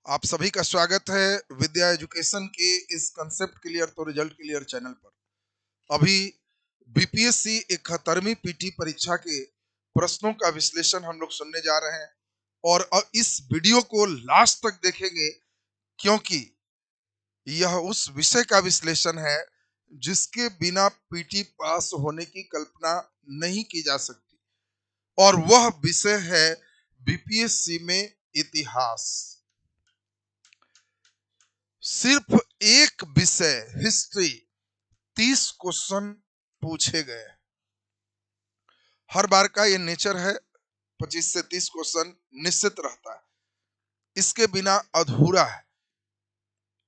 आप सभी का स्वागत है विद्या एजुकेशन के इस कंसेप्ट क्लियर तो रिजल्ट क्लियर चैनल पर। अभी बीपीएससी 71वीं पीटी परीक्षा के प्रश्नों का विश्लेषण हम लोग सुनने जा रहे हैं और इस वीडियो को लास्ट तक देखेंगे क्योंकि यह उस विषय का विश्लेषण है जिसके बिना पीटी पास होने की कल्पना नहीं की जा सकती और वह विषय है बीपीएससी में इतिहास। सिर्फ एक विषय हिस्ट्री 30 क्वेश्चन पूछे गए। हर बार का ये नेचर है, 25 से 30 क्वेश्चन निश्चित रहता है, इसके बिना अधूरा है।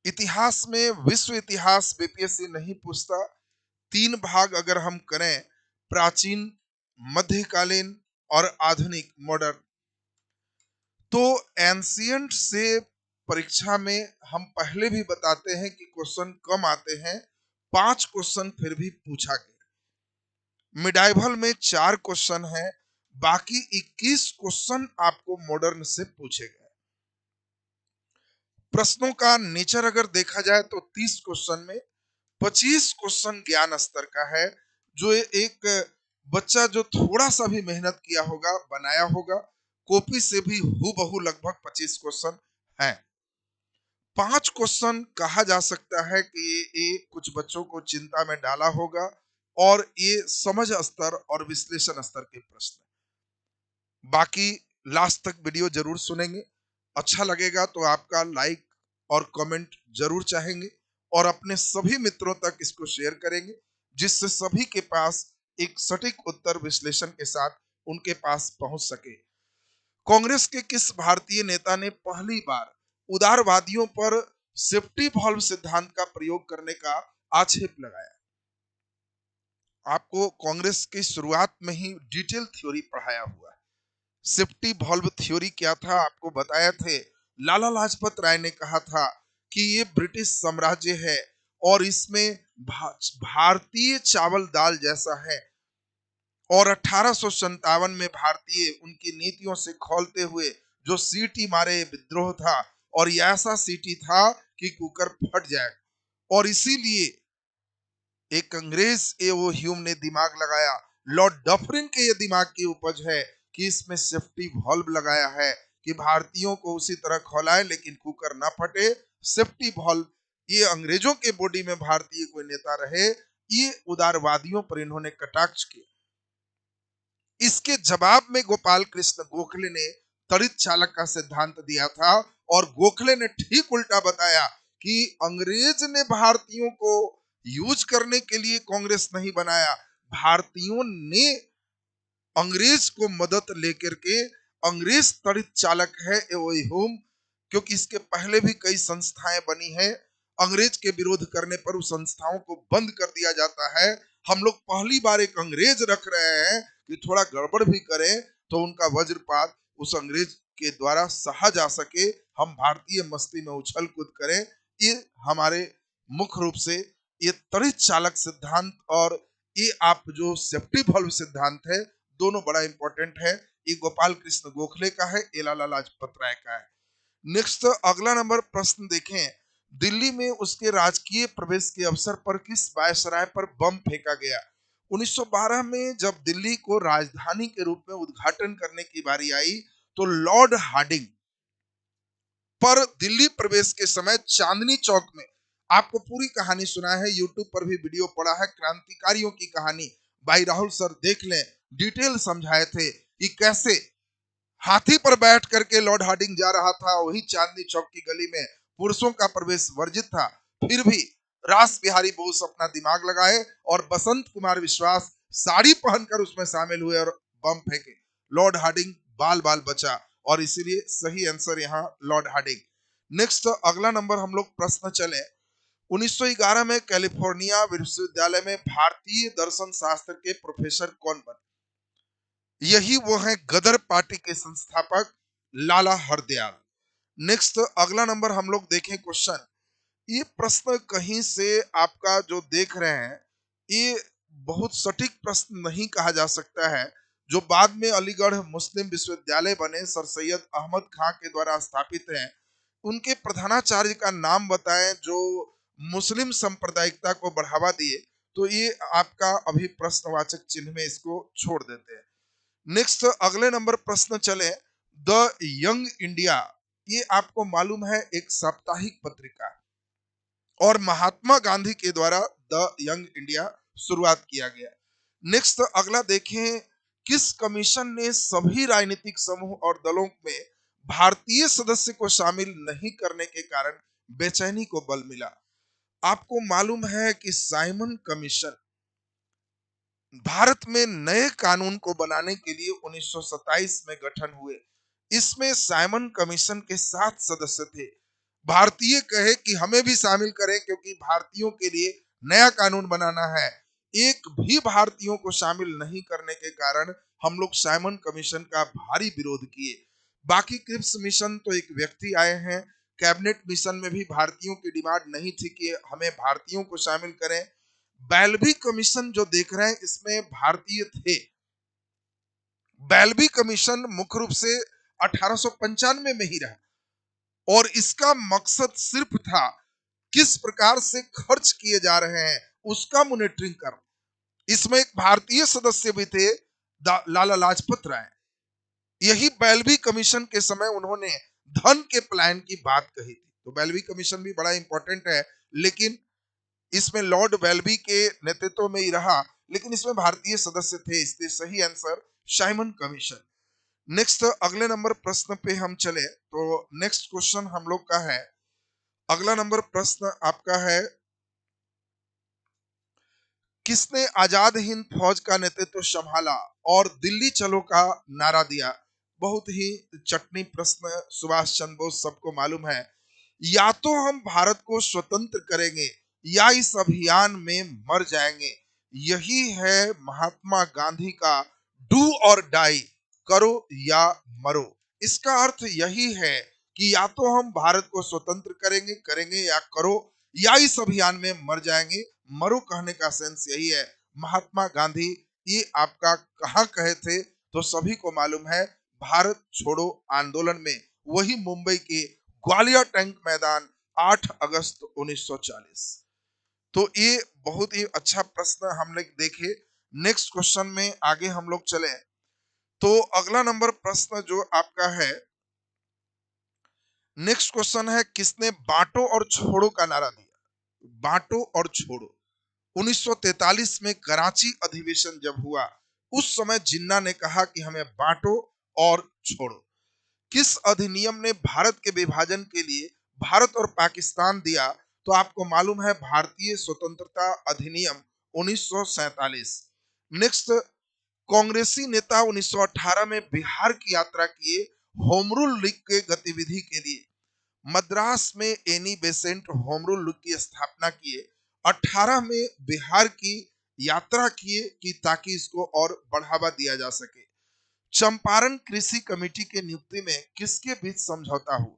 इतिहास में विश्व इतिहास बीपीएससी नहीं पूछता। 3 भाग अगर हम करें, प्राचीन, मध्यकालीन और आधुनिक मॉडर्न, तो एंशियंट से परीक्षा में हम पहले भी बताते हैं कि क्वेश्चन कम आते हैं, 5 क्वेश्चन फिर भी पूछा गया। मिडाइवल में 4 क्वेश्चन है, बाकी 21 क्वेश्चन आपको मॉडर्न से पूछे गए। प्रश्नों का नेचर अगर देखा जाए तो 30 क्वेश्चन में 25 क्वेश्चन ज्ञान स्तर का है, जो एक बच्चा जो थोड़ा सा भी मेहनत किया होगा, बनाया होगा, कॉपी से भी हूबहू लगभग 25 क्वेश्चन है। 5 क्वेश्चन कहा जा सकता है कि ये कुछ बच्चों को चिंता में डाला होगा और ये समझ स्तर और विश्लेषण स्तर के प्रश्न। बाकी लास्ट तक वीडियो जरूर सुनेंगे, अच्छा लगेगा तो आपका लाइक और कमेंट जरूर चाहेंगे और अपने सभी मित्रों तक इसको शेयर करेंगे, जिससे सभी के पास एक सटीक उत्तर विश्लेषण के साथ उनके पास पहुंच सके। कांग्रेस के किस भारतीय नेता ने पहली बार उदारवादियों पर सेफ्टी वॉल्व सिद्धांत का प्रयोग करने का आक्षेप लगाया? आपको कांग्रेस की शुरुआत में ही डिटेल थ्योरी पढ़ाया हुआ है। सेफ्टी वॉल्व थ्योरी क्या था आपको बताया थे। लाला लाजपत राय ने कहा था कि ये ब्रिटिश साम्राज्य है और इसमें भारतीय चावल दाल जैसा है, और 1857 में भारतीय उनकी नीतियों से खोलते हुए जो सीटी मारे विद्रोह था, और ये ऐसा सीटी था कि कुकर फट जाए, और इसीलिए एक अंग्रेज एवो ह्यूम ने दिमाग लगाया, लॉर्ड डफरिन के ये दिमाग की उपज है कि इसमें सेफ्टी वॉल्व लगाया है कि भारतीयों को उसी तरह खोलाए लेकिन कुकर ना फटे। सेफ्टी वॉल्व ये अंग्रेजों के बॉडी में भारतीय कोई नेता रहे, ये उदारवादियों पर इन्होंने कटाक्ष किया। इसके जवाब में गोपाल कृष्ण गोखले ने तड़ित चालक का सिद्धांत दिया था, और गोखले ने ठीक उल्टा बताया कि अंग्रेज ने भारतीयों को यूज करने के लिए कांग्रेस नहीं बनाया, भारतीयों ने अंग्रेज को मदद लेकर के, अंग्रेज तड़ित चालक है एवं, क्योंकि इसके पहले भी कई संस्थाएं बनी हैं, अंग्रेज के विरोध करने पर उस संस्थाओं को बंद कर दिया जाता है। हम लोग पहली बार एक अंग्रेज रख रहे हैं कि थोड़ा गड़बड़ भी करें तो उनका वज्रपात उस अंग्रेज के द्वारा सहा जा सके, हम भारतीय मस्ती में उछल कूद करें। ये हमारे मुख्य रूप से ये तड़ित चालक सिद्धांत और ये आप जो सेफ्टी वॉल्व सिद्धांत है, दोनों बड़ा इंपॉर्टेंट है। ये गोपाल कृष्ण गोखले का है, ये लाला लाजपत राय का है। नेक्स्ट अगला नंबर प्रश्न देखें, दिल्ली में उसके राजकीय प्रवेश के अवसर पर किस वायसराय पर बम फेंका गया? 1912 में जब दिल्ली को राजधानी के रूप में उद्घाटन करने की बारी आई तो लॉर्ड हार्डिंग पर दिल्ली प्रवेश के समय चांदनी चौक में, आपको पूरी कहानी सुना है, यूट्यूब पर भी वीडियो पड़ा है, क्रांतिकारियों की कहानी, भाई राहुल सर देख लें, डिटेल समझाए थे कि कैसे हाथी पर बैठ करके लॉर्ड हार्डिंग जा रहा था, वही चांदनी चौक की गली में पुरुषों का प्रवेश वर्जित था, फिर भी रास बिहारी बोस अपना दिमाग लगाए और बसंत कुमार विश्वास साड़ी पहनकर उसमें शामिल हुए और बम फेंके। लॉर्ड हार्डिंग बाल बाल बचा, और इसीलिए सही आंसर यहाँ लॉर्ड हार्डिंग। नेक्स्ट अगला नंबर हम लोग प्रश्न चले, 1911 में कैलिफोर्निया विश्वविद्यालय में भारतीय दर्शन शास्त्र के प्रोफेसर कौन बने? यही वो है गदर पार्टी के संस्थापक लाला हरदयाल। नेक्स्ट अगला नंबर हम लोग देखें क्वेश्चन, ये प्रश्न कहीं से आपका जो देख रहे हैं ये बहुत सटीक प्रश्न नहीं कहा जा सकता है, जो बाद में अलीगढ़ मुस्लिम विश्वविद्यालय बने सर सैयद अहमद खां के द्वारा स्थापित है। उनके प्रधानाचार्य का नाम बताएं जो मुस्लिम सांप्रदायिकता को बढ़ावा दिए, तो ये आपका अभी प्रश्नवाचक चिन्ह में इसको छोड़ देते हैं। नेक्स्ट अगले नंबर प्रश्न चले, द यंग इंडिया, ये आपको मालूम है एक साप्ताहिक पत्रिका और महात्मा गांधी के द्वारा द यंग इंडिया शुरुआत किया गया। नेक्स्ट अगला देखें, किस कमीशन ने सभी राजनीतिक समूह और दलों में भारतीय सदस्य को शामिल नहीं करने के कारण बेचैनी को बल मिला? आपको मालूम है कि साइमन कमीशन भारत में नए कानून को बनाने के लिए 1927 में गठन हुए। इसमें साइमन कमीशन के 7 सदस्य थे। भारतीय कहे कि हमें भी शामिल करें क्योंकि भारतीयों के लिए नया कानून बनाना है। एक भी भारतीयों को शामिल नहीं करने के कारण हम लोग साइमन कमीशन का भारी विरोध किए। बाकी क्रिप्स मिशन तो एक व्यक्ति आए हैं। कैबिनेट मिशन में भी भारतीयों की डिमांड नहीं थी कि हमें भारतीयों को शामिल करें। बेल्बी कमीशन जो देख रहे हैं इसमें भारतीय थे। बेल्बी कमीशन मुख्य रूप से 1895 में ही रहा और इसका मकसद सिर्फ था किस प्रकार से खर्च किए जा रहे हैं उसका मॉनिटरिंग कर। इसमें एक भारतीय सदस्य भी थे, लाला लाजपत राय। यही बेल्बी कमीशन के समय उन्होंने धन के प्लान की बात कही थी। तो बेल्बी कमीशन भी बड़ा इंपॉर्टेंट है, लेकिन इसमें लॉर्ड वेल्बी के नेतृत्व में ही रहा, लेकिन इसमें भारतीय सदस्य थे, इसलिए सही आंसर साइमन कमीशन। नेक्स्ट अगले नंबर प्रश्न पे हम चले, तो नेक्स्ट क्वेश्चन हम लोग का है, अगला नंबर प्रश्न आपका है, किसने आजाद हिंद फौज का नेतृत्व संभाला और दिल्ली चलो का नारा दिया? बहुत ही चटनी प्रश्न, सुभाष चंद्र बोस सबको मालूम है। या तो हम भारत को स्वतंत्र करेंगे या इस अभियान में मर जाएंगे, यही है महात्मा गांधी का डू और डाई, करो या मरो। इसका अर्थ यही है कि या तो हम भारत को स्वतंत्र करेंगे या करो, या इस अभियान में मर जाएंगे। मरो कहने का सेंस यही है। महात्मा गांधी ये आपका कहाँ कहे थे? तो सभी को मालूम है, भारत छोड़ो आंदोलन में, वही मुंबई के ग्वालियर टैंक मैदान 8 अगस्त 1940। तो ये बहुत ही अच्छा प्रश्न हम लोग देखे। नेक्स्ट क्वेश्चन में आगे हम लोग चले, तो अगला नंबर प्रश्न जो आपका है, नेक्स्ट क्वेश्चन है, किसने बांटो और छोड़ो का नारा दिया? बांटो और छोड़ो 1943 में कराची अधिवेशन जब हुआ, उस समय जिन्ना ने कहा कि हमें बांटो और छोड़ो। किस अधिनियम ने भारत के विभाजन के लिए भारत और पाकिस्तान दिया? तो आपको मालूम है, भारतीय स्वतंत्रता अधिनियम 1947। नेक्स्ट, कांग्रेसी नेता 1918 में बिहार की यात्रा किए होम रूल लीग के गतिविधि के लिए। मद्रास में Annie Besant home rule league की स्थापना किए। 18 में बिहार की यात्रा किए कि ताकि इसको और बढ़ावा दिया जा सके। चंपारण कृषि कमेटी के नियुक्ति में किसके बीच समझौता हुआ?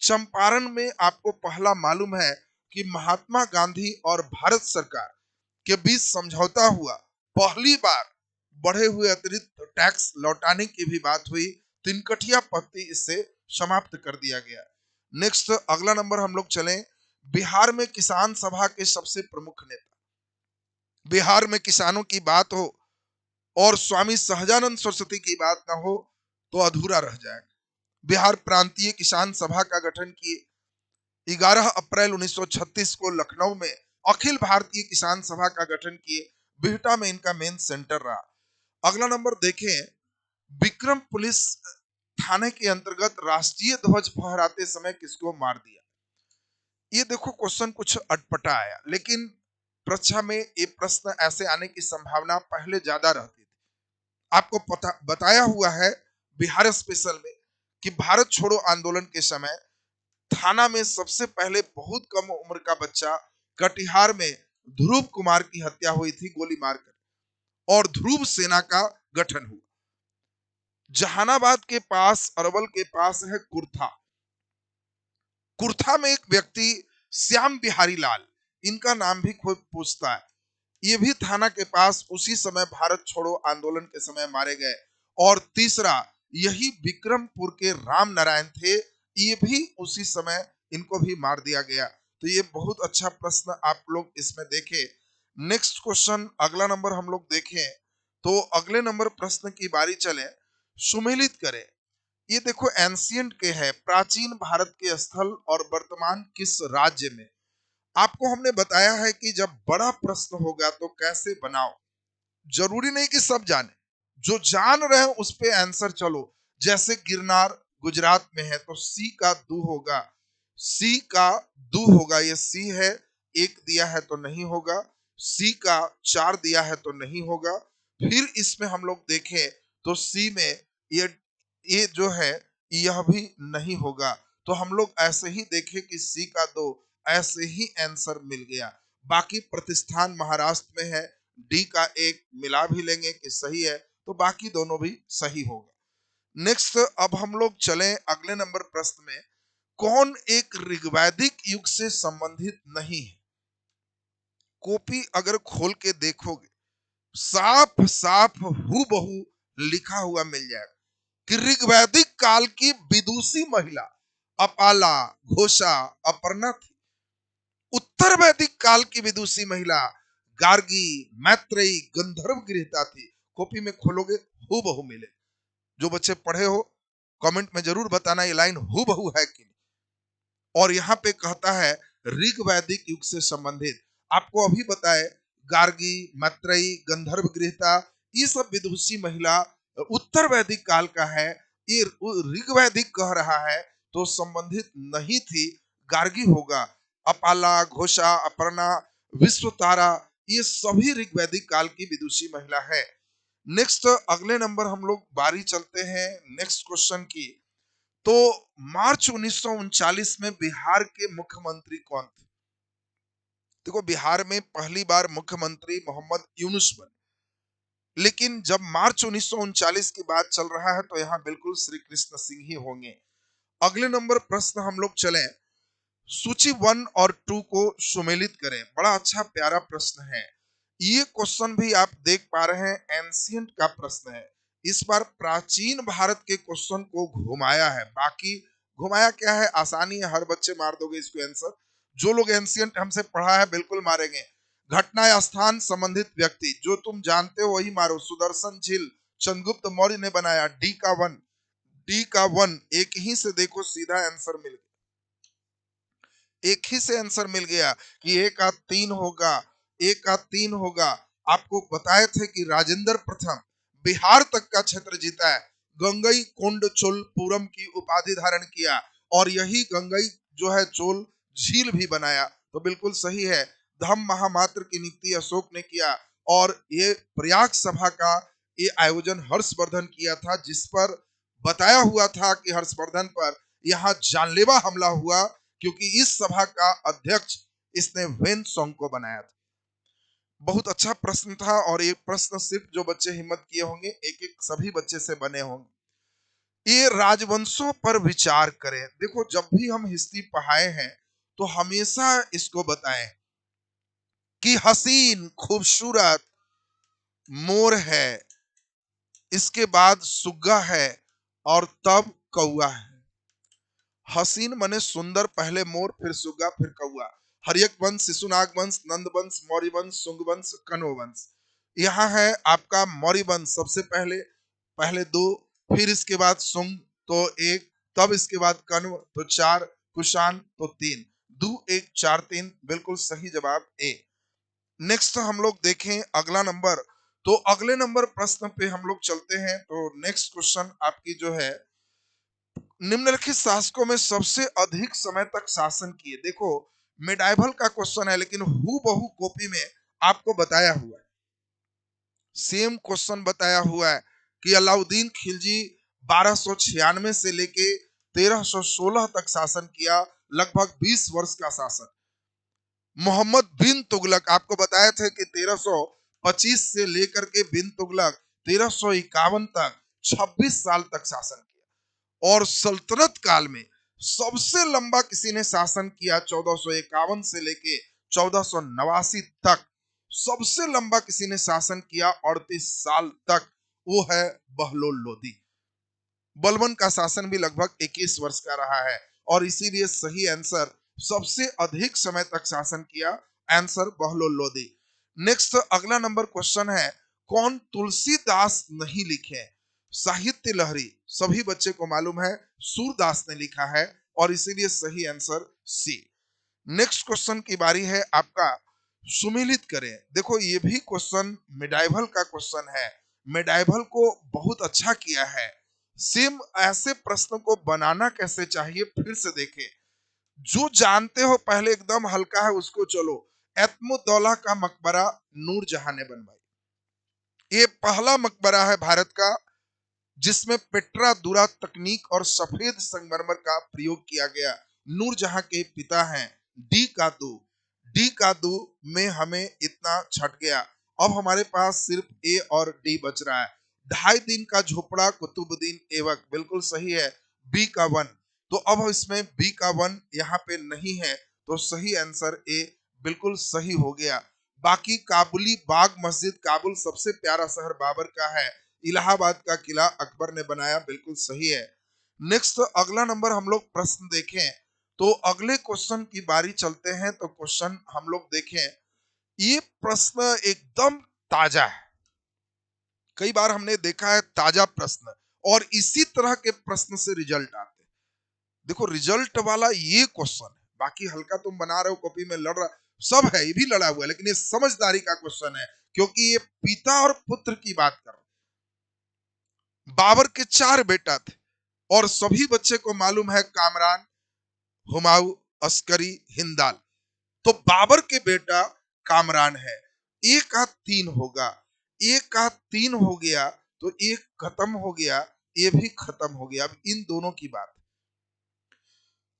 चंपारण में आपको पहला मालूम है कि महात्मा गांधी और भारत सरकार के बीच समझौता हुआ। पहली बार बढ़े हुए अतिरिक्त टैक्स लौटाने की भी बात हुई। तिनकठिया पत्ती इससे समाप्त कर दिया गया। नेक्स्ट अगला नंबर हम लोग चलें, बिहार में किसान सभा के सबसे प्रमुख नेता। बिहार में किसानों की बात हो और स्वामी सहजानंद सरस्वती की बात ना हो तो अधूरा रह जाएगा। बिहार प्रांतीय किसान सभा का गठन किए। 11 अप्रैल 1936 को लखनऊ में अखिल भारतीय किसान सभा का गठन किए। बिहटा में इनका मेन सेंटर रहा। अगला नंबर देखें, विक्रम पुलिस थाने के अंतर्गत राष्ट्रीय ध्वज फहराते समय किसको मार दिया? ये देखो क्वेश्चन कुछ अटपटा आया, लेकिन परीक्षा में ये प्रश्न ऐसे आने की संभावना पहले ज्यादा रहती थी। आपको बताया हुआ है बिहार स्पेशल में कि भारत छोड़ो आंदोलन के समय थाना में सबसे पहले बहुत कम उम्र का बच्चा कटिहार में ध्रुव कुमार की हत्या हुई थी गोली मारकर, और ध्रुव सेना का गठन हुआ। जहानाबाद के पास, अरवल के पास है कुर्था। कुर्था में एक व्यक्ति श्याम बिहारी लाल, इनका नाम भी खूब पूछता है, ये भी थाना के पास उसी समय भारत छोड़ो आंदोलन के समय मारे गए। और तीसरा, यही विक्रमपुर के राम नारायण थे ये भी उसी समय इनको भी मार दिया गया। तो ये बहुत अच्छा प्रश्न आप लोग इसमें देखें। नेक्स्ट क्वेश्चन, अगला नंबर हम लोग देखें तो अगले नंबर प्रश्न की बारी चले। सुमेलित करें। ये देखो एंशियंट के है, प्राचीन भारत के स्थल और वर्तमान किस राज्य में। आपको हमने बताया है कि जब बड़ा प्रश्न होगा तो कैसे बनाओ। जरूरी नहीं कि सब जाने, जो जान रहे हैं उस पे आंसर चलो। जैसे गिरनार गुजरात में है तो सी का दू होगा, सी का दू होगा, ये सी है, एक दिया है तो नहीं होगा। सी का चार दिया है तो नहीं होगा। फिर इसमें हम लोग देखें तो सी में ये जो है यह भी नहीं होगा। तो हम लोग ऐसे ही देखें कि सी का दो, ऐसे ही आंसर मिल गया। बाकी प्रतिष्ठान महाराष्ट्र में है, डी का एक मिला भी लेंगे कि सही है, तो बाकी दोनों भी सही होगा। नेक्स्ट, अब हम लोग चलें अगले नंबर प्रश्न में। कौन एक ऋग्वैदिक युग से संबंधित नहीं है। कॉपी अगर खोल के देखोगे साफ साफ हूबहू लिखा हुआ मिल जाएगा कि ऋग्वैदिक काल की विदुषी महिला अपाला, घोषा, अपर्णा थी। उत्तर वैदिक काल की विदुषी महिला गार्गी, मैत्रेयी, गंधर्व गृहीता थी। कॉपी में खोलोगे हूबहू मिले। जो बच्चे पढ़े हो कमेंट में जरूर बताना ये लाइन हूबहू है कि नहीं। और यहाँ पे कहता है ऋग वैदिक युग से संबंधित। आपको अभी बताए गार्गी, मैत्रेयी, गंधर्व गृहीता, ये सब विदुषी महिला उत्तर वैदिक काल का है। ये ऋग वैदिक कह रहा है तो संबंधित नहीं थी, गार्गी होगा। अपाला, घोषा, अपर्णा, विश्वतारा, ये सभी ऋग्वैदिक काल की विदुषी महिला है। नेक्स्ट अगले नंबर हम लोग बारी चलते हैं नेक्स्ट क्वेश्चन की। तो मार्च 1939 में बिहार के मुख्यमंत्री कौन थे। देखो बिहार में पहली बार मुख्यमंत्री मोहम्मद यूनुस बने, लेकिन जब मार्च 1939 की बात चल रहा है तो यहाँ बिल्कुल श्री कृष्ण सिंह ही होंगे। अगले नंबर प्रश्न हम लोग चले। सूची 1 और 2 को सुमेलित करें। बड़ा अच्छा प्यारा प्रश्न है। ये क्वेश्चन भी आप देख पा रहे हैं एंशियंट का प्रश्न है। इस बार प्राचीन भारत के क्वेश्चन को घुमाया है। बाकी घुमाया क्या है, आसानी है, हर बच्चे मार दोगे इसको आंसर। जो लोग एंशियंट हमसे पढ़ा है बिल्कुल मारेंगे। घटना या स्थान संबंधित व्यक्ति, जो तुम जानते हो वही मारो। सुदर्शन झील चंद्रगुप्त मौर्य ने बनाया। डी का वन, डी का वन, एक ही से देखो सीधा आंसर मिल गया। एक ही से आंसर मिल गया कि एक का 3 होगा, एक का 3 होगा। आपको बताए थे कि राजेंद्र प्रथम बिहार तक का क्षेत्र जीता है। गंगई कोंड चोल पूरम की उपाधि धारण किया और यही गंगई जो है चोल झील भी बनाया। तो बिल्कुल सही है। धम्म महामात्र की नियुक्ति अशोक ने किया और ये प्रयाग सभा का ये आयोजन हर्षवर्धन किया था, जिस पर बताया हुआ था कि हर्षवर्धन पर यहाँ जानलेवा हमला हुआ, क्योंकि इस सभा का अध्यक्ष इसने वेन सॉन्ग को बनाया था। बहुत अच्छा प्रश्न था और ये प्रश्न सिर्फ जो बच्चे हिम्मत किए होंगे एक एक सभी बच्चे से बने होंगे। ये राजवंशों पर विचार करें। देखो जब भी हम हिस्ट्री पढ़ाए हैं तो हमेशा इसको बताएं कि हसीन खूबसूरत मोर है, इसके बाद सुग्गा है और तब कौआ है। हसीन मने सुंदर, पहले मोर, फिर सुग्गा, फिर कौआ। हरियक वंश, शिशुनाग वंश, नंद वंश, मौर्य वंश, शुंग वंश, कण्व वंश। यहाँ है आपका मौर्य वंश सबसे पहले, पहले 2, फिर इसके बाद शुंग तो 1, तब इसके बाद कण्व तो 4, कुषाण तो 3। 2 1 4 3, बिल्कुल सही जवाब ए। नेक्स्ट हम लोग देखें अगला नंबर। तो अगले नंबर प्रश्न पे हम लोग चलते हैं। तो नेक्स्ट क्वेश्चन आपकी जो है, निम्नलिखित शासकों में सबसे अधिक समय तक शासन किए। देखो मेडाइवल का क्वेश्चन है लेकिन हूबहू कॉपी में आपको बताया हुआ है, सेम क्वेश्चन बताया हुआ है कि अलाउद्दीन खिलजी 1296 से लेके 1316 तक शासन किया, लगभग 20 वर्ष का शासन। मोहम्मद बिन तुगलक आपको बताए थे कि 1325 से लेकर के बिन तुगलक 1351 तक 26 साल तक शासन किया। और सल्तनत काल में सबसे लंबा किसी ने शासन किया 1451 से लेके 1489 तक, सबसे लंबा किसी ने शासन किया 38 साल तक, वो है बहलोल लोदी। बलबन का शासन भी लगभग 21 वर्ष का रहा है और इसीलिए सही आंसर सबसे अधिक समय तक शासन किया, आंसर बहलोल लोदी। नेक्स्ट अगला नंबर क्वेश्चन है, कौन तुलसीदास नहीं लिखे? साहित्य लहरी सभी बच्चे को मालूम है सूरदास ने लिखा है और इसीलिए सही आंसर सी। नेक्स्ट क्वेश्चन की बारी है आपका, सुमिलित करें। देखो ये भी क्वेश्चन मेडाइवल का क्वेश्चन है, मेडाइवल को बहुत अच्छा किया है। सेम ऐसे प्रश्न को बनाना कैसे चाहिए फिर से देखें, जो जानते हो पहले एकदम हल्का है उसको चलो। एतमुद्दौला का मकबरा नूरजहां ने बनवाई। ये पहला मकबरा है भारत का जिसमें पेट्रा दूरा तकनीक और सफेद संगमरमर का प्रयोग किया गया। नूरजहां के पिता हैं डी कादू। डी कादू में हमें इतना छट गया। अब हमारे पास सिर्फ ए और डी बच रहा है। 2.5 दिन का झोपड़ा कुतुबुद्दीन ऐबक बिल्कुल सही है, बी का 1। तो अब इसमें बी का 1 यहाँ पे नहीं है तो सही आंसर ए बिल्कुल सही हो गया। बाकी काबुली बाग मस्जिद, काबुल सबसे प्यारा शहर बाबर का है। इलाहाबाद का किला अकबर ने बनाया, बिल्कुल सही है। नेक्स्ट अगला नंबर हम लोग प्रश्न देखें तो अगले क्वेश्चन की बारी चलते हैं। तो क्वेश्चन हम लोग देखें, ये प्रश्न एकदम ताजा है। कई बार हमने देखा है ताजा प्रश्न और इसी तरह के प्रश्न से रिजल्ट आते हैं। देखो रिजल्ट वाला ये क्वेश्चन है, बाकी हल्का तुम बना रहे हो कॉपी में लड़ रहा सब है, ये भी लड़ा हुआ है, लेकिन ये समझदारी का क्वेश्चन है क्योंकि ये पिता और पुत्र की बात कर रहा है। बाबर के 4 बेटा थे और सभी बच्चे को मालूम है कामरान, हुमायूं, अस्करी, हिंदाल। तो बाबर के बेटा कामरान है। एक का 3 होगा, एक का 3 हो गया तो एक खत्म हो गया, ये भी खत्म हो गया। अब इन दोनों की बात,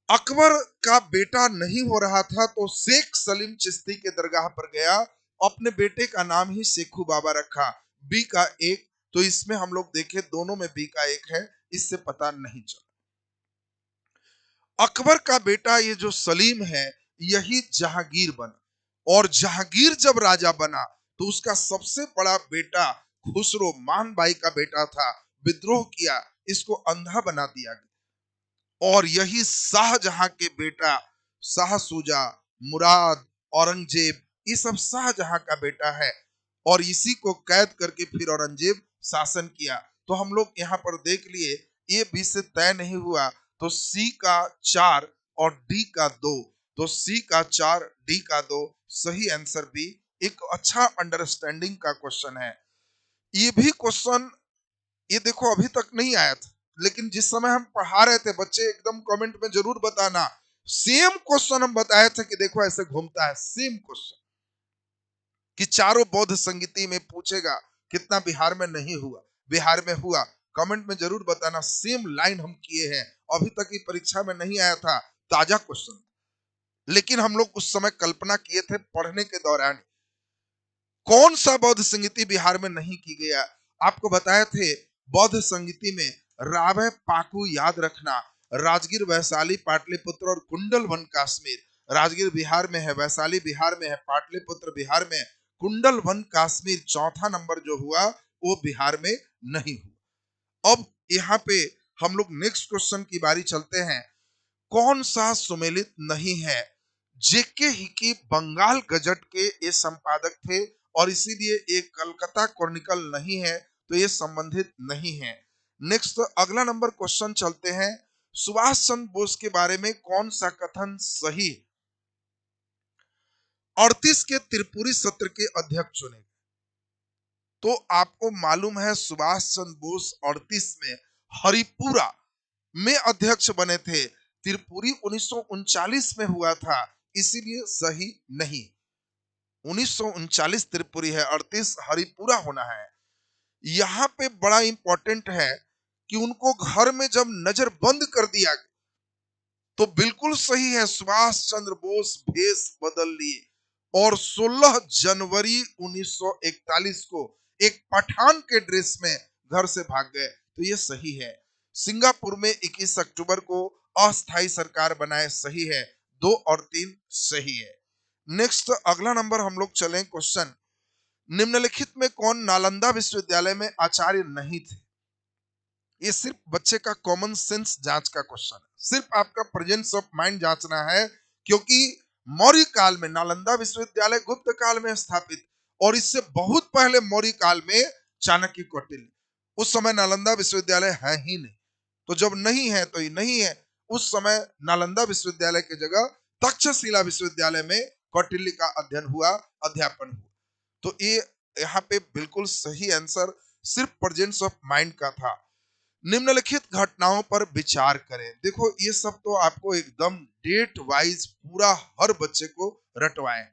अकबर का बेटा नहीं हो रहा था तो शेख सलीम चिश्ती के दरगाह पर गया, अपने बेटे का नाम ही शेखू बाबा रखा, बी का 1। तो इसमें हम लोग देखें दोनों में बी का 1 है, इससे पता नहीं चला। अकबर का बेटा ये जो सलीम है यही जहांगीर बना और जहांगीर जब राजा बना तो उसका सबसे बड़ा बेटा खुसरो मान बाई का बेटा था, विद्रोह किया, इसको अंधा बना दिया गया। और यही शाहजहां के बेटा शाह सूजा, मुराद, औरंगजेब, ये सब शाहजहां का बेटा है और इसी को कैद करके फिर औरंगजेब शासन किया। तो हम लोग यहाँ पर देख लिए ए बी से तय नहीं हुआ तो सी का 4 और डी का 2। तो सी का 4 डी का 2 सही आंसर भी। एक अच्छा अंडरस्टैंडिंग का क्वेश्चन है। ये भी क्वेश्चन ये देखो अभी तक नहीं आया था, लेकिन जिस समय हम पढ़ा रहे थे बच्चे एकदम कमेंट में जरूर बताना, सेम क्वेश्चन हम बताए थे कि देखो ऐसे घूमता है, सेम क्वेश्चन कि चारों बौद्ध संगीति में पूछेगा कितना बिहार में नहीं हुआ, बिहार में हुआ, कमेंट में जरूर बताना। सेम लाइन हम किए हैं, अभी तक की परीक्षा में नहीं आया था, ताजा क्वेश्चन, लेकिन हम लोग उस समय कल्पना किए थे पढ़ने के दौरान। कौन सा बौद्ध संगीति बिहार में नहीं की गया? आपको बताए थे बौद्ध संगीति में रावय पाकू याद रखना, राजगीर, वैशाली, पाटलिपुत्र और कुंडल वन कश्मीर। राजगीर बिहार में है, वैशाली बिहार में है, पाटलिपुत्र बिहार में है, कुंडल वन कश्मीर चौथा नंबर जो हुआ वो बिहार में नहीं हुआ। अब यहाँ पे हम लोग नेक्स्ट क्वेश्चन की बारी चलते हैं। कौन सा सुमेलित नहीं है? जेके हिकी बंगाल गजट के ये संपादक थे और इसीलिए ये कलकत्ता क्रॉनिकल नहीं है, तो ये संबंधित नहीं है। नेक्स्ट अगला नंबर क्वेश्चन चलते हैं, सुभाष चंद्र बोस के बारे में कौन सा कथन सही? 38 के त्रिपुरी सत्र के अध्यक्ष चुने। तो आपको मालूम है सुभाष चंद्र बोस 38 में हरिपुरा में अध्यक्ष बने थे, त्रिपुरी 1939 में हुआ था, इसीलिए सही नहीं। 1939 त्रिपुरी है, 38 हरिपुरा होना है। यहाँ पे बड़ा इंपॉर्टेंट है कि उनको घर में जब नजर बंद कर दिया गया तो बिल्कुल सही है, सुभाष चंद्र बोस भेष बदल लिए और 16 जनवरी 1941 को एक पठान के ड्रेस में घर से भाग गए, तो ये सही है। सिंगापुर में 21 अक्टूबर को अस्थायी सरकार बनाए, सही है। 2 और 3 सही है। नेक्स्ट अगला नंबर हम लोग चलें क्वेश्चन, निम्नलिखित में कौन नालंदा विश्वविद्यालय में आचार्य नहीं थे? ये सिर्फ बच्चे का कॉमन सेंस जांच का क्वेश्चन है, सिर्फ आपका प्रेजेंस ऑफ माइंड जांचना है। क्योंकि मौर्य काल में नालंदा विश्वविद्यालय गुप्त काल में स्थापित, और इससे बहुत पहले मौर्य काल में चाणक्य कौटिल्य। उस समय नालंदा विश्वविद्यालय है ही नहीं, तो जब नहीं है तो ये नहीं है। उस समय नालंदा विश्वविद्यालय की जगह तक्षशिला विश्वविद्यालय में कौटिल्य का अध्ययन हुआ, अध्यापन हुआ। तो ये यहाँ पे बिल्कुल सही आंसर सिर्फ प्रेजेंस ऑफ माइंड का था। निम्नलिखित घटनाओं पर विचार करें। देखो ये सब तो आपको एकदम डेट वाइज पूरा हर बच्चे को रटवाए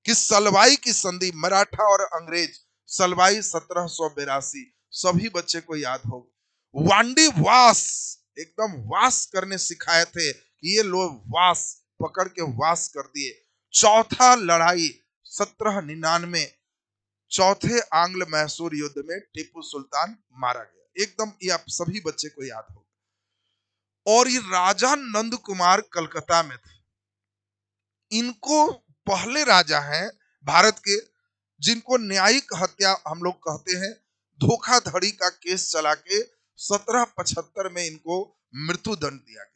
कि सलवाई की संधि मराठा और अंग्रेज, सलवाई 1782, सभी बच्चे को याद होगा। वांडी वास, एकदम वास करने सिखाए थे कि ये लोग वास पकड़ के वास कर दिए। चौथा लड़ाई 1799, चौथे आंग्ल मैसूर युद्ध में टीपू सुल्तान मारा गया। एकदम ये आप सभी बच्चे को याद होगा। और ये राजा नंद कुमार कलकत्ता में थे। इनको पहले राजा हैं भारत के जिनको न्यायिक हत्या हम लोग कहते हैं, धोखाधड़ी का केस चला के 1775 में इनको मृत्यु दंड दिया गया।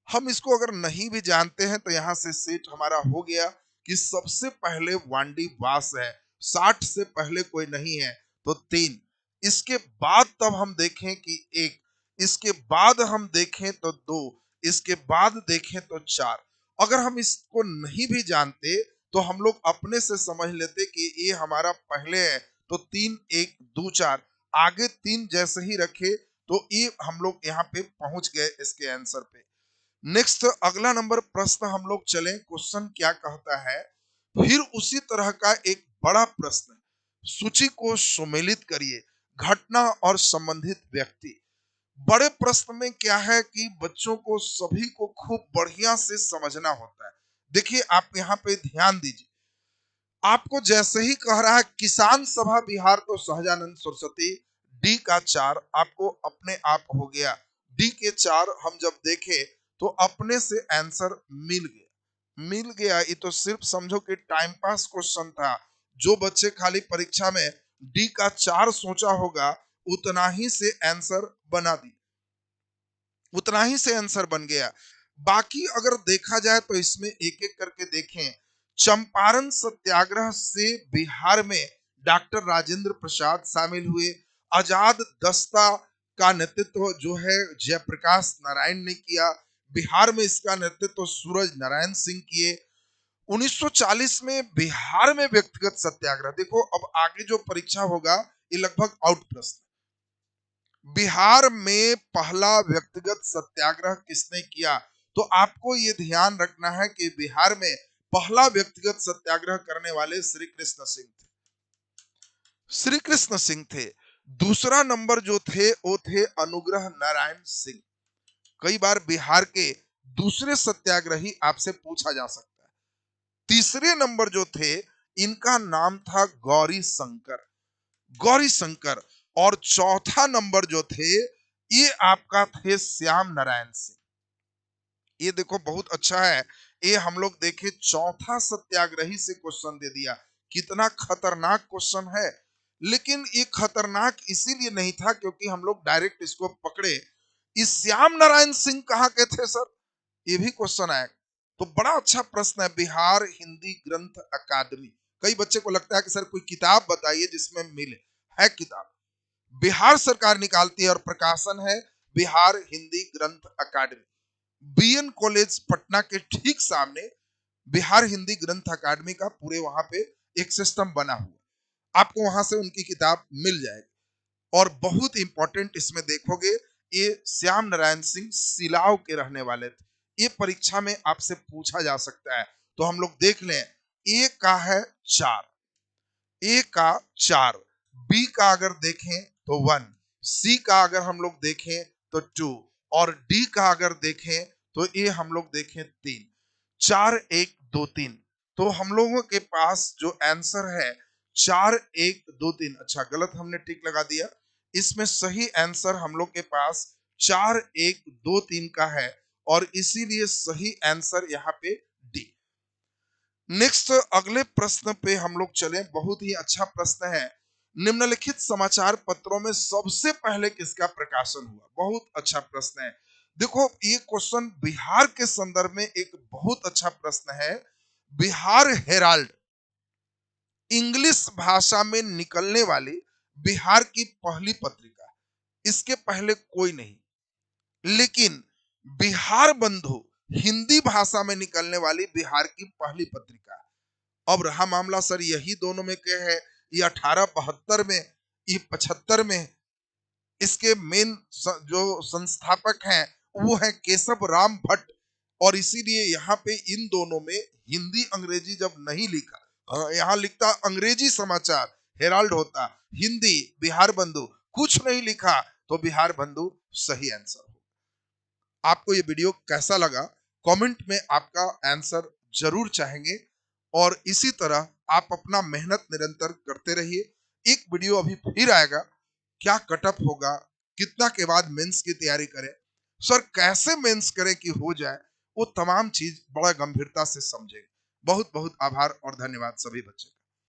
हम इसको अगर नहीं भी जानते हैं तो यहाँ से सेट हमारा हो गया कि सबसे पहले वांडी वास है, 60 से पहले कोई नहीं है तो 3, इसके बाद तब हम देखें कि 1, इसके बाद हम देखें तो 2, इसके बाद देखें तो 4। अगर हम इसको नहीं भी जानते तो हम लोग अपने से समझ लेते कि ये हमारा पहले है, तो 3 1 2 4, आगे 3 जैसे ही रखे तो ये हम लोग यहाँ पे पहुंच गए इसके आंसर पे। नेक्स्ट अगला नंबर प्रश्न हम लोग चले, क्वेश्चन क्या कहता है, फिर उसी तरह का एक बड़ा प्रश्न, सूची को सुमेलित करिए, घटना और संबंधित व्यक्ति। बड़े प्रश्न में क्या है कि बच्चों को सभी को खूब बढ़िया से समझना होता है। देखिए आप यहाँ पे ध्यान दीजिए, आपको जैसे ही कह रहा है किसान सभा बिहार तो सहजानंद सरस्वती, डी का 4 आपको अपने आप हो गया। डी के 4 हम जब देखे तो अपने से आंसर मिल गया। ये तो सिर्फ समझो कि टाइम पास क्वेश्चन था। जो बच्चे खाली परीक्षा में डी का 4 सोचा होगा उतना ही से आंसर बना दी, उतना ही से आंसर बन गया। बाकी अगर देखा जाए तो इसमें एक एक करके देखें। चंपारण सत्याग्रह से बिहार में डॉक्टर राजेंद्र प्रसाद शामिल हुए। आजाद दस्ता का नेतृत्व जो है जयप्रकाश नारायण ने किया। बिहार में इसका नेतृत्व सूरज नारायण सिंह किए। 1940 में बिहार में व्यक्तिगत सत्याग्रह, देखो अब आगे जो परीक्षा होगा ये लगभग आउट प्रश्न। बिहार में पहला व्यक्तिगत सत्याग्रह किसने किया, तो आपको ये ध्यान रखना है कि बिहार में पहला व्यक्तिगत सत्याग्रह करने वाले श्री कृष्ण सिंह थे, श्री कृष्ण सिंह थे। दूसरा नंबर जो थे वो थे अनुग्रह नारायण सिंह। कई बार बिहार के दूसरे सत्याग्रही आपसे पूछा जा सकता है। तीसरे नंबर जो थे इनका नाम था गौरी शंकर, गौरी शंकर। और चौथा नंबर जो थे ये आपका थे श्याम नारायण सिंह। ये देखो बहुत अच्छा है, ये हम लोग देखे चौथा सत्याग्रही से क्वेश्चन दे दिया। कितना खतरनाक क्वेश्चन है, लेकिन ये खतरनाक इसीलिए नहीं था क्योंकि हम लोग डायरेक्ट इसको पकड़े। इस श्याम नारायण सिंह कहाँ के थे सर, ये भी क्वेश्चन आया। तो बड़ा अच्छा प्रश्न है। बिहार हिंदी ग्रंथ अकादमी, कई बच्चे को लगता है कि सर कोई किताब बताइए जिसमें मिले, है किताब बिहार सरकार निकालती है और प्रकाशन है बिहार हिंदी ग्रंथ अकादमी। बीएन कॉलेज पटना के ठीक सामने बिहार हिंदी ग्रंथ अकादमी का पूरे वहां पे एक सिस्टम बना हुआ, आपको वहां से उनकी किताब मिल जाएगी। और बहुत इंपॉर्टेंट इसमें देखोगे, ये श्याम नारायण सिंह सिलाव के रहने वाले थे। ये परीक्षा में आपसे पूछा जा सकता है, तो हम लोग देख लें। ए का है 4, ए का 4, बी का अगर देखें तो 1, सी का अगर हम लोग देखें तो 2, और डी का अगर देखें तो ये हम लोग देखें 3। 4 1 2 3, तो हम लोगों के पास जो आंसर है 4 1 2 3, अच्छा गलत हमने टिक लगा दिया। इसमें सही आंसर हम लोग के पास 4 1 2 3 का है, और इसीलिए सही आंसर यहाँ पे डी। नेक्स्ट अगले प्रश्न पे हम लोग चले, बहुत ही अच्छा प्रश्न है। निम्नलिखित समाचार पत्रों में सबसे पहले किसका प्रकाशन हुआ? बहुत अच्छा प्रश्न है। देखो, ये क्वेश्चन बिहार के संदर्भ में एक बहुत अच्छा प्रश्न है। बिहार हेराल्ड इंग्लिश भाषा में निकलने वाली बिहार की पहली पत्रिका, इसके पहले कोई नहीं। लेकिन बिहार बंधु हिंदी भाषा में निकलने वाली बिहार की पहली पत्रिका। अब रहा मामला सर यही दोनों में क्या है, ये 1872 में, ये 75 में। इसके मेन जो संस्थापक हैं वो है केशव राम भट्ट। और इसीलिए यहाँ पे इन दोनों में हिंदी अंग्रेजी जब नहीं लिखा, यहाँ लिखता अंग्रेजी समाचार हेराल्ड होता, हिंदी बिहार बंधु, कुछ नहीं लिखा तो बिहार बंधु सही आंसर हो। आपको ये वीडियो कैसा लगा, कमेंट में आपका आंसर जरूर चाहेंगे। और इसी तरह आप अपना मेहनत निरंतर करते रहिए। एक वीडियो अभी फिर आएगा, क्या कटअप होगा, कितना के बाद मेंस की तैयारी करें, सर कैसे मेंस करें कि हो जाए, वो तमाम चीज बड़ा गंभीरता से समझेंगे। बहुत बहुत आभार और धन्यवाद सभी बच्चे।